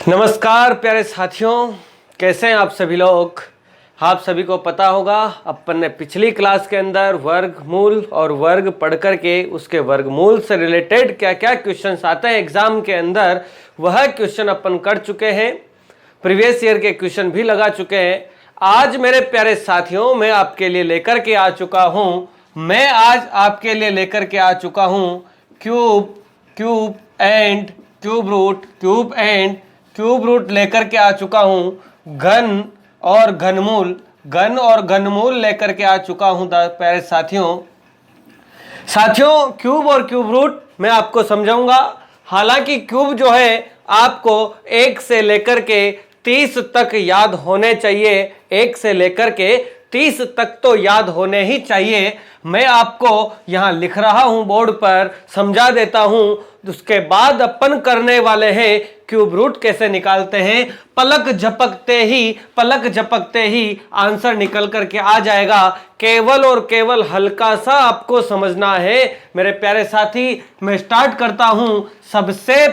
नमस्कार प्यारे साथियों, कैसे हैं आप सभी लोग। आप सभी को पता होगा अपन ने पिछली क्लास के अंदर वर्गमूल और वर्ग पढ़ करके उसके वर्गमूल से रिलेटेड क्या क्या क्वेश्चंस आते हैं एग्जाम के अंदर, वह क्वेश्चन अपन कर चुके हैं। प्रीवियस ईयर के क्वेश्चन भी लगा चुके हैं। आज मेरे प्यारे साथियों मैं आपके लिए लेकर के आ चुका हूँ क्यूब एंड क्यूब रूट लेकर के आ चुका हूं। घन और घनमूल लेकर के आ चुका हूं प्यारे साथियों। क्यूब और क्यूब रूट मैं आपको समझाऊंगा। हालांकि क्यूब जो है आपको 1 से लेकर के 30 तक याद होने चाहिए। 1 से लेकर के 30 तक तो याद होने ही चाहिए। मैं आपको यहां लिख रहा हूं बोर्ड पर, समझा देता हूं। उसके बाद अपन करने वाले हैं क्यूब रूट कैसे निकालते हैं। पलक झपकते ही आंसर निकल करके आ जाएगा। केवल और केवल हल्का सा आपको समझना है मेरे प्यारे साथी। मैं स्टार्ट करता हूं। सबसे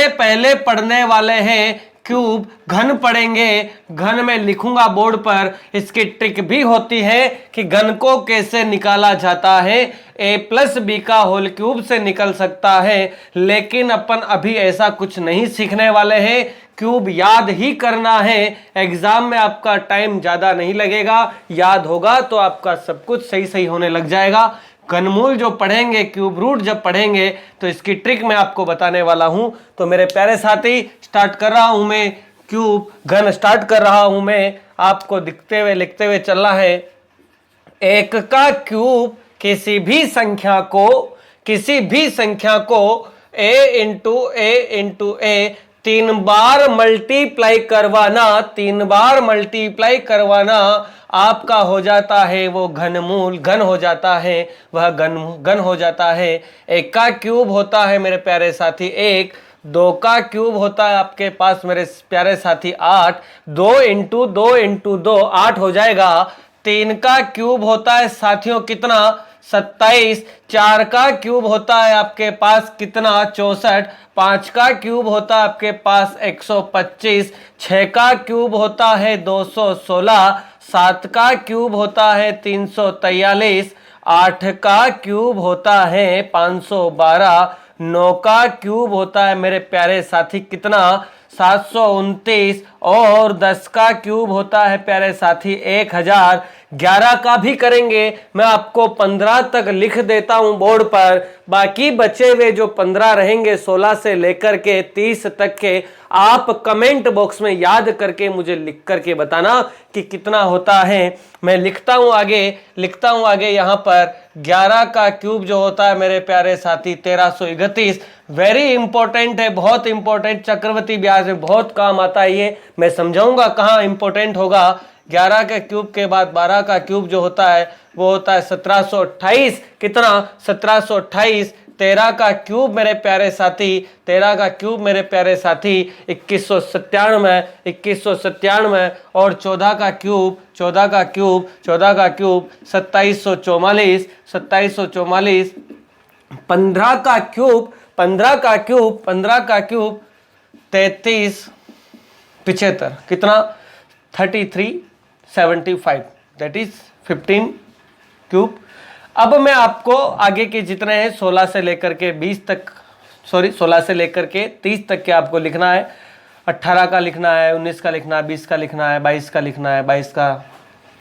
पहले पढ़ने वाले हैं क्यूब। घन पढ़ेंगे। घन में लिखूंगा बोर्ड पर। इसकी ट्रिक भी होती है कि घन को कैसे निकाला जाता है। a प्लस बी का होल क्यूब से निकल सकता है, लेकिन अपन अभी ऐसा कुछ नहीं सीखने वाले हैं। क्यूब याद ही करना है। एग्जाम में आपका टाइम ज्यादा नहीं लगेगा, याद होगा तो आपका सब कुछ सही होने लग जाएगा। घनमूल जो पढ़ेंगे, क्यूब रूट जब पढ़ेंगे तो इसकी ट्रिक मैं आपको बताने वाला हूं। तो मेरे प्यारे साथी स्टार्ट कर रहा हूं मैं। क्यूब घन स्टार्ट कर रहा हूं मैं। आपको दिखते हुए लिखते हुए चलना है। 1 का क्यूब किसी भी संख्या को a into A 3 bar multiply करवाना आपका हो जाता है वो घनमूल। घन हो जाता है वह घन हो जाता है। 1 का क्यूब होता है मेरे प्यारे साथी 1। 2 का क्यूब होता है आपके पास मेरे प्यारे साथी 8। 2 इंटू 2 8 हो जाएगा। 3 का क्यूब होता है साथियों कितना, 27। 4 का क्यूब होता है आपके पास कितना, 64। 5 का क्यूब होता है आपके पास 125। 6 का क्यूब होता है 216। 7 का क्यूब होता है 343। 8 का क्यूब होता है 512। 9 का क्यूब होता है मेरे प्यारे साथी कितना, 729। और 10 का क्यूब होता है प्यारे साथी 1000। 11 का भी करेंगे। मैं आपको 15 तक लिख देता हूं बोर्ड पर। बाकी बचे हुए जो 15 रहेंगे 16 से लेकर के 30 तक के, आप कमेंट बॉक्स में याद करके मुझे लिख करके बताना कि कितना होता है। मैं लिखता हूं आगे यहां पर 11 का क्यूब जो होता है मेरे प्यारे साथी 1331। वेरी इंपॉर्टेंट है, बहुत इंपॉर्टेंट। चक्रवृद्धि ब्याज में बहुत काम आता है ये। मैं समझाऊंगा कहां इंपॉर्टेंट होगा। 11 के क्यूब के बाद 12 का क्यूब जो होता है वो होता है 1728। कितना, 1728। 13 का क्यूब मेरे प्यारे साथी 2197 और 14 का क्यूब 2744। 15 का क्यूब 3375। कितना, 3375। That is 15 cube. अब मैं आपको आगे के जितने हैं 16 से लेकर के 30 तक के आपको लिखना है। 18 का लिखना है, 19 का लिखना है, 20 का लिखना है, 22 का लिखना है, 22 का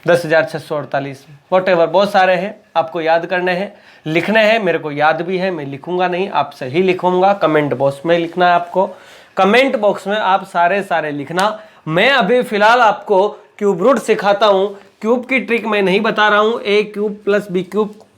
10,648 वॉटेवर, बहुत सारे हैं आपको याद करने हैं, लिखने हैं। मेरे को याद भी है, मैं लिखूंगा नहीं, आपसे ही लिखूंगा। कमेंट बॉक्स में लिखना है आपको। कमेंट बॉक्स में आप सारे लिखना। मैं अभी फिलहाल आपको क्यूब रूट सिखाता हूं। क्यूब की ट्रिक मैं नहीं बता रहा हूं।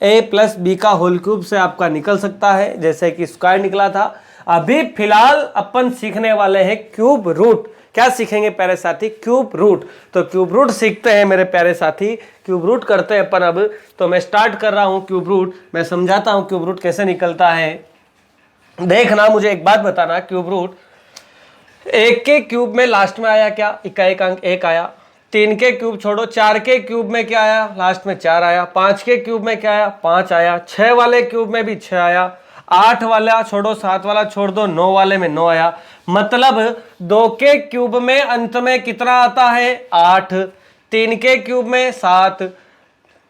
a प्लस बी का होल क्यूब से आपका निकल सकता है, जैसे कि स्क्वायर निकला था। अभी फिलहाल अपन सीखने वाले हैं क्यूब रूट। क्या सीखेंगे प्यारे साथी, क्यूब रूट। तो क्यूब रूट सीखते हैं मेरे प्यारे साथी, क्यूब रूट करते हैं अपन अब। तो मैं स्टार्ट कर रहा हूं क्यूब रूट। मैं समझाता हूं क्यूब रूट कैसे निकलता है। देखना, मुझे एक बात बताना, क्यूब रूट 1 के क्यूब में लास्ट में आया क्या, इकाई अंक 1 आया। 3 के क्यूब छोड़ो, 4 के क्यूब में क्या आया, लास्ट में 4 आया। 5 के क्यूब में क्या आया, 5 आया। 6 वाले क्यूब में भी 6 आया। 8 वाला छोड़ो, 7 वाला छोड़ दो, 9 वाले में 9 आया। मतलब 2 के क्यूब में अंत में कितना आता है 8, 3 के क्यूब में 7,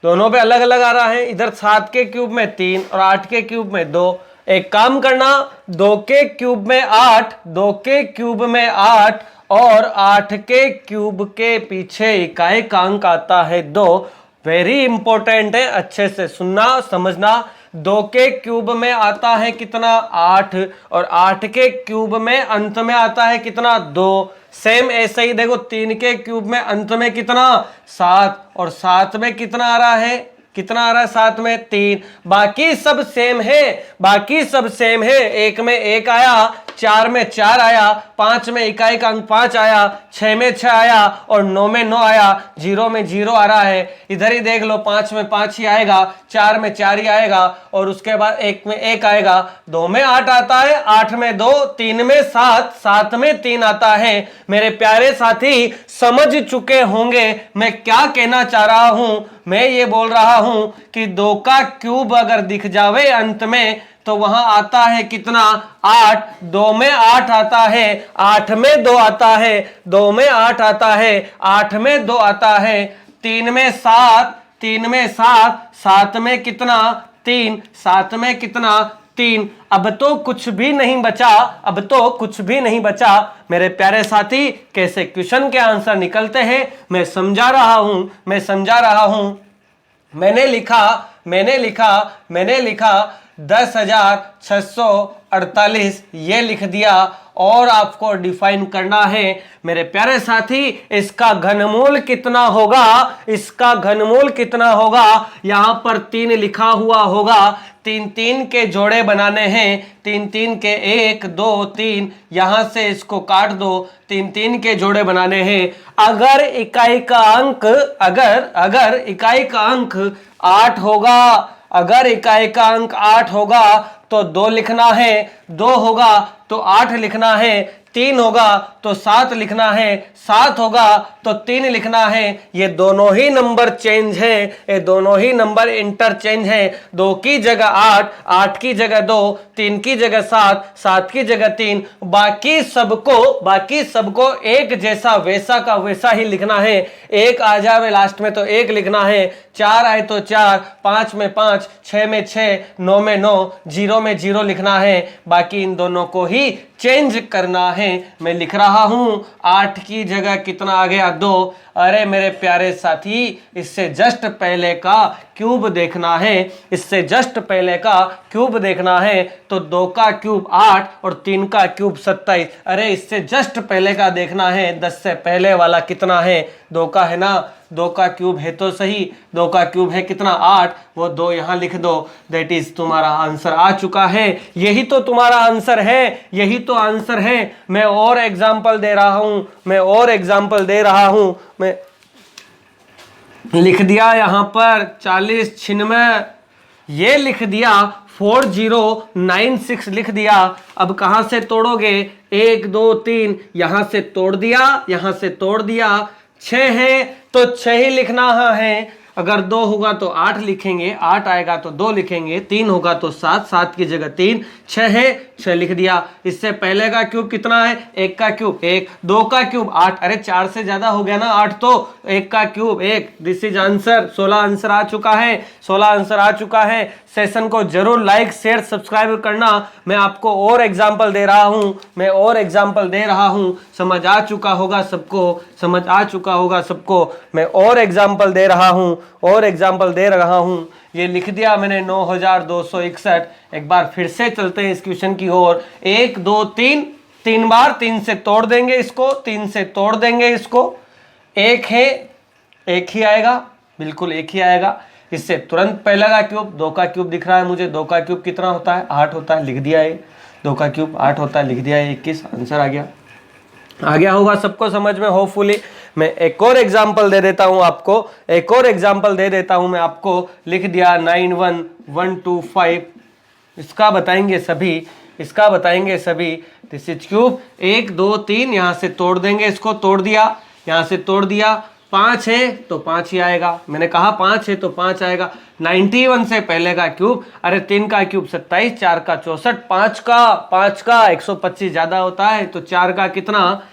दोनों पे अलग अलग आ रहा है। इधर 7 के क्यूब में 3 और 8 के क्यूब में 2। एक काम करना, 2 के क्यूब में 8, 2 के क्यूब में 8 और 8 के क्यूब के पीछे इकाई का अंक आता है 2। वेरी इंपॉर्टेंट है, अच्छे से सुनना समझना। 2 के क्यूब में आता है कितना 8 और 8 के क्यूब में अंत में आता है कितना 2। सेम ऐसे ही देखो 3 के क्यूब में अंत में कितना 7 और 7 में कितना आ रहा है, कितना आ रहा है 7 में 3। बाकी सब सेम है, बाकी सब सेम है। 1 में 1 आया, 4 में 4 आया, 5 में इकाई का अंक 5 आया, 6 में 6 आया और 9 में 9 आया, 0 में 0 आ रहा है। इधर ही देख लो 5 में 5 ही आएगा, 4 में 4 ही आएगा और उसके बाद 1 में 1 आएगा, 2 में 8 आता है, 8 में 2, 3 में 7, 7 में 3 आता है। मेरे प्यारे साथी समझ चुके होंगे मैं क्या कहना चाह रहा हूं। मैं ये बोल रहा हूं कि 2 का क्यूब अगर दिख जावे अंत में तो वहां आता है कितना 8, 2 में 8 आता है, 8 में 2 आता है, 2 में 8 आता है, 8 में 2 आता है, 3 में 7, 3 में 7, 7 में कितना 3, 7 में कितना 3। अब तो कुछ भी नहीं बचा, अब तो कुछ भी नहीं बचा। मेरे प्यारे साथी कैसे क्वेश्चन के आंसर निकलते हैं मैं समझा रहा हूं, मैं समझा रहा हूं। मैंने लिखा 10,648 ये लिख दिया और आपको डिफाइन करना है मेरे प्यारे साथी इसका घनमूल कितना होगा, इसका घनमूल कितना होगा। यहां पर 3 लिखा हुआ होगा, 3 3 के जोड़े बनाने हैं, 3 3 के 1 2 3, यहां से इसको काट दो, 3 3 के जोड़े बनाने हैं। अगर इकाई का अंक अगर इकाई का अंक 8 होगा, अगर इकाई का अंक 8 होगा तो 2 लिखना है, 2 होगा तो 8 लिखना है, 3 होगा तो 7 लिखना है, 7 होगा तो 3 लिखना है। ये दोनों ही नंबर चेंज है, ये दोनों ही नंबर इंटरचेंज है। 2 की जगह 8, 8 की जगह 2, 3 की जगह 7, 7 की जगह 3। बाकी सबको एक जैसा वैसा का वैसा ही लिखना है। 1 आ जावे लास्ट में तो 1 लिखना है, 4 आए तो 4, 5 में 5, 6 में 6, 9 में 9, 0 में 0 लिखना है। बाकी इन दोनों को ही चेंज करना है। मैं लिख रहा हूं 8 की जगह कितना आ गया 2। अरे मेरे प्यारे साथी इससे जस्ट पहले का क्यूब देखना है, इससे जस्ट पहले का क्यूब देखना है तो 2 का क्यूब 8 और 3 का क्यूब 27। अरे इससे जस्ट पहले का देखना है, 10 से पहले वाला कितना है 2 का है ना, 2 का क्यूब है तो सही, 2 का क्यूब है कितना 8, वो 2 यहां लिख दो। दैट इज तुम्हारा आंसर आ चुका है। यही तो तुम्हारा आंसर है, यही तो आंसर है। मैं और एग्जांपल दे रहा हूं, मैं और एग्जांपल दे रहा हूं। मैं लिख दिया यहां पर 40 96, ये लिख दिया 4096 लिख दिया। अब कहां से तोड़ोगे 1 2 3, यहां से तोड़ दिया, यहां से तोड़ दिया। 6 है तो 6 ही लिखना है। अगर 2 होगा तो 8 लिखेंगे, 8 आएगा तो 2 लिखेंगे, 3 होगा तो 7, 7 की जगह 3, 6 है 6 लिख दिया। इससे पहले का क्यूब कितना है 1 का क्यूब 1, 2 का क्यूब 8, अरे 4 से ज्यादा हो गया ना 8 तो 1 का cube 1। This is answer. 16 answer आ चुका है, 16 आंसर आ चुका है। सेशन को जरूर लाइक शेयर सब्सक्राइब करना। मैं आपको और एग्जाम्पल दे रहा हूं, मैं और एग्जाम्पल दे रहा हूं। समझ आ चुका होगा सबको, समझ आ चुका होगा सबको। मैं और एग्जाम्पल दे रहा हूं, और एग्जाम्पल दे रहा हूं। ये लिख दिया मैंने 9261। एक बार फिर से चलते हैं इस क्वेश्चन की ओर। 1 2 3, 3 बार 3 से तोड़ देंगे इसको, 3 से तोड़ देंगे इसको। 1 है 1 ही आएगा, बिल्कुल 1 ही आएगा। इससे तुरंत पहला का क्यूब 2 का क्यूब दिख रहा है मुझे। 2 का क्यूब कितना होता है 8 होता है, लिख दिया है। 2 का क्यूब 8 होता है, लिख दिया है 21। आंसर आ गया होगा सबको समझ में होपफुली। मैं एक और एग्जांपल दे देता हूं आपको, एक और एग्जांपल दे देता हूं मैं आपको। लिख दिया 91125। इसका बताएंगे सभी, इसका बताएंगे सभी। दिस इज क्यूब 1 2 3, यहां से तोड़ देंगे इसको, तोड़ दिया, यहां से तोड़ दिया 5 है तो 5 ही आएगा, मैंने कहा 5 है तो 5 आएगा। 91 से पहले का क्यूब, अरे 3 का क्यूब 27, 4 का 64, 5 का 125 ज्यादा होता है तो 4 का कितना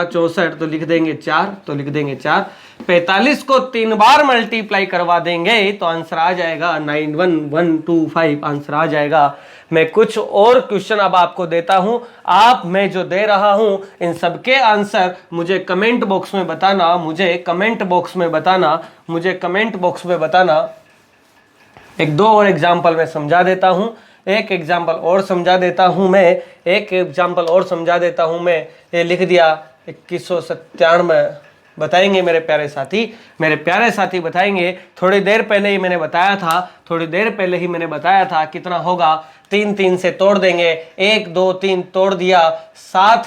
64, तो लिख देंगे 4, तो लिख देंगे 4। 45 को 3 बार मल्टीप्लाई करवा देंगे तो आंसर आ जाएगा 91125, आंसर आ जाएगा। मैं कुछ और क्वेश्चन अब आपको देता हूं, आप मैं जो दे रहा हूं इन सबके आंसर मुझे कमेंट बॉक्स में बताना, मुझे कमेंट बॉक्स में बताना। एक दो और एग्जाम्पल मैं समझा देता हूं, एक एग्जाम्पल और समझा देता हूं मैं, ये लिख दिया 2197 बताएंगे मेरे प्यारे साथी बताएंगे। थोड़ी देर पहले ही मैंने बताया था कितना होगा, 3 3 से तोड़ देंगे, 1 2 3 तोड़ दिया, 7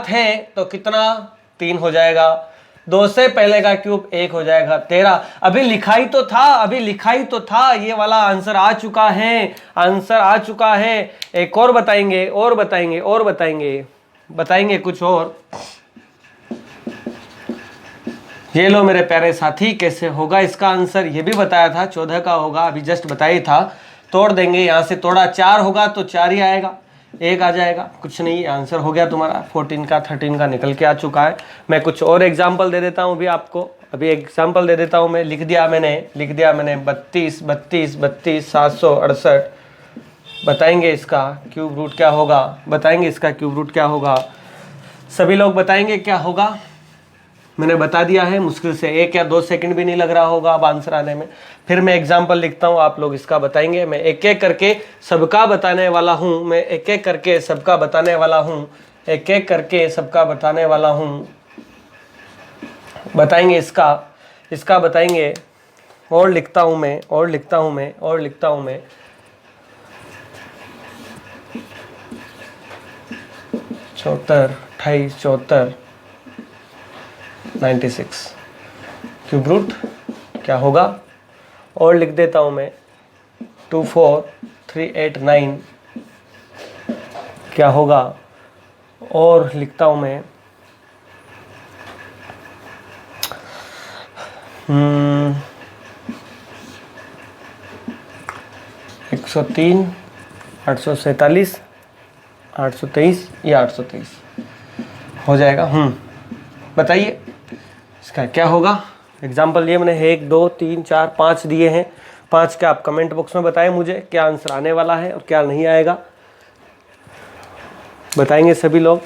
है तो कितना 3 हो जाएगा। 2 से पहले का क्यूब 1 हो जाएगा 13। अभी लिखाई तो था, ये वाला आंसर आ चुका है। एक और बताएंगे कुछ और। ये लो मेरे प्यारे साथी, कैसे होगा इसका आंसर ये भी बताया था, 14 का होगा, अभी जस्ट बताया था। तोड़ देंगे, यहाँ से तोड़ा 4 होगा तो 4 ही आएगा, 1 आ जाएगा, कुछ नहीं, आंसर हो गया तुम्हारा। 14 का 13 का निकल के आ चुका है। मैं कुछ और एग्जाम्पल दे देता हूँ मैं, लिख दिया मैंने 32 768। बताएंगे इसका क्यूब रूट क्या होगा, सभी लोग बताएंगे क्या होगा। मैंने बता दिया है, मुश्किल से 1 या 2 सेकंड भी नहीं लग रहा होगा अब आंसर आने में। फिर मैं एग्जाम्पल लिखता हूँ, आप लोग इसका बताएंगे। मैं एक एक करके सबका बताने वाला हूँ, बताएंगे इसका बताएंगे। और लिखता हूँ मैं 74, 28, 74, 96 क्यूब रूट क्या होगा। और लिख देता हूं मैं 24389 क्या होगा। और लिखता हूं मैं 103, 847, 823 या 823 हो जाएगा। बताइए इसका क्या होगा। एग्जाम्पल ये मैंने 1 2 3 4 5 दिए हैं, 5 के आप कमेंट बॉक्स में बताएं मुझे क्या आंसर आने वाला है और क्या नहीं आएगा, बताएंगे सभी लोग।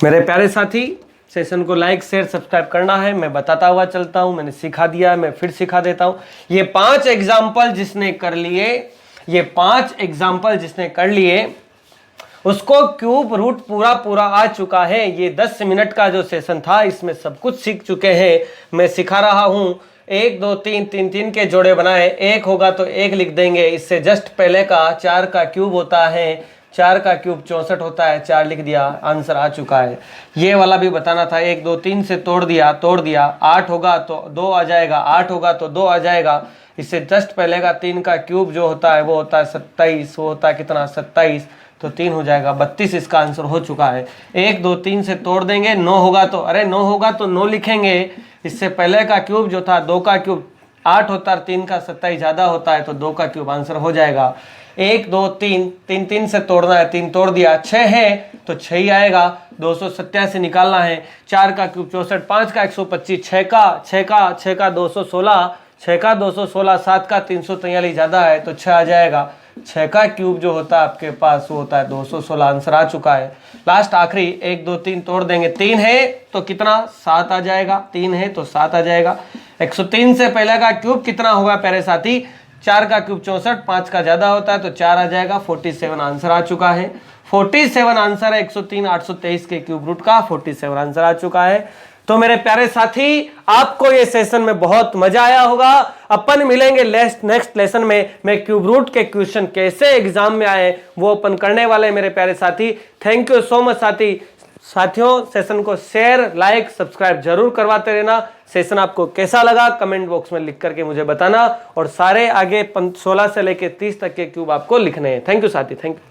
मेरे प्यारे साथी, सेशन को लाइक शेयर सब्सक्राइब करना है। मैं बताता हुआ चलता हूं, मैंने सिखा दिया, मैं फिर सिखा देता हूं। ये 5 एग्जाम्पल जिसने कर लिए उसको क्यूब रूट पूरा आ चुका है। ये 10 मिनट का जो सेशन था इसमें सब कुछ सीख चुके हैं। मैं सिखा रहा हूं 1 2 3 3 3 के जोड़े बनाए, 1 होगा तो 1 लिख देंगे। इससे जस्ट पहले का 4 का क्यूब होता है, 4 का क्यूब 64 होता है, 4 लिख दिया, आंसर आ चुका है। ये वाला भी बताना था, 1 2 3 से तोड़ दिया, 8 होगा तो 2 आ जाएगा, इससे जस्ट पहले का 3 का क्यूब जो होता है वो होता है 27, वो होता है कितना 27, तो 3 हो जाएगा 32, इसका आंसर हो चुका है। 1 2 3 से तोड़ देंगे, 9 होगा तो 9 लिखेंगे। इससे पहले का क्यूब जो था 2 का क्यूब 8 होता है, 3 का 27 ज्यादा होता है तो 2 का क्यूब आंसर हो जाएगा। 1 2 3 3 से तोड़ना है, 3 तोड़ दिया, 6 है तो 6 ही आएगा। 287 निकालना है, 4 का क्यूब 64, 5 का 125, 6 का 216, 6 का 216, 7 का 343 ज्यादा है तो 6 आ जाएगा। 6 का क्यूब जो होता है आपके पास वो होता है 216, आंसर आ चुका है। लास्ट आखिरी 1 2 3 तोड़ देंगे, 3 है तो कितना 7 आ जाएगा, 3 है तो 7 आ जाएगा। 103 से पहले का क्यूब कितना होगा प्यारे साथी, 4 का क्यूब 64, 5 का ज्यादा होता है तो 4 आ जाएगा। 47 आंसर आ चुका है, 47 आंसर है 103 823 के क्यूब रूट का, 47 आंसर आ चुका है। तो मेरे प्यारे साथी, आपको ये सेशन में बहुत मजा आया होगा। अपन मिलेंगे नेक्स्ट लेसन में। मैं क्यूब रूट के क्वेश्चन कैसे एग्जाम में आए वो अपन करने वाले मेरे प्यारे साथी। थैंक यू सो मच साथियों, सेशन को शेयर लाइक सब्सक्राइब जरूर करवाते रहना। सेशन आपको कैसा लगा कमेंट बॉक्स में लिख करके मुझे बताना, और सारे आगे 16 से लेके 30 तक के क्यूब आपको लिखने हैं। थैंक यू साथी, थैंक यू।